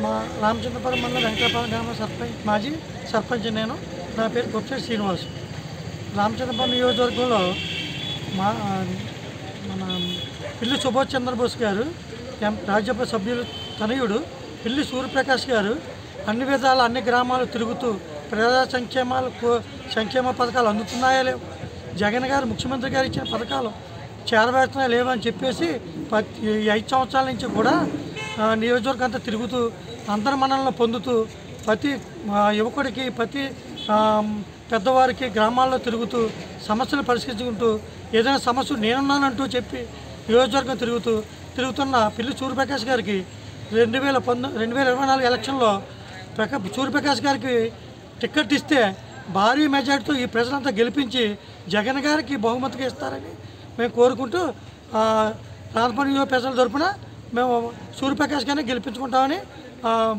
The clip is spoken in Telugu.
మా రామచంద్రపురం మండలం వెంకటాపురం గ్రామ సర్పంచ్ మాజీ సర్పంచ్ నేను. నా పేరు కొప్పేటి శ్రీనివాస్. రామచంద్రపురం నియోజకవర్గంలో మా మన పిల్లి సుభాష్ చంద్రబోస్ గారు రాజ్యసభ సభ్యులు తనయుడు పిల్లి సూర్యప్రకాష్ గారు అన్ని విధాల అన్ని గ్రామాలు తిరుగుతూ ప్రజా సంక్షేమ పథకాలు అందుతున్నాయా లేవు, జగన్ గారు ముఖ్యమంత్రి గారు ఇచ్చిన పథకాలు చేరవేస్తున్నాయా లేవని చెప్పేసి ఈ 5 సంవత్సరాల నుంచి కూడా నియోజకవర్గం అంతా తిరుగుతూ అందరి మన్ననలు పొందుతూ ప్రతి యువకుడికి ప్రతి పెద్దవారికి గ్రామాల్లో తిరుగుతూ సమస్యలు పరిష్కరించుకుంటూ ఏదైనా సమస్య నేనున్నానంటూ చెప్పి నియోజకవర్గం తిరుగుతున్న పిల్లి సూర్యప్రకాష్ గారికి 2024 ఎలక్షన్లో సూర్యప్రకాష్ గారికి టికెట్ ఇస్తే భారీ మెజార్టీతో ఈ ప్రజలంతా గెలిపించి జగన్ గారికి బహుమతిగా ఇస్తారని మేము కోరుకుంటూ రాజమండ్రి ప్రజల తరపున మేము సూర్యప్రకాష్ గారిని గెలిపించుకుంటామని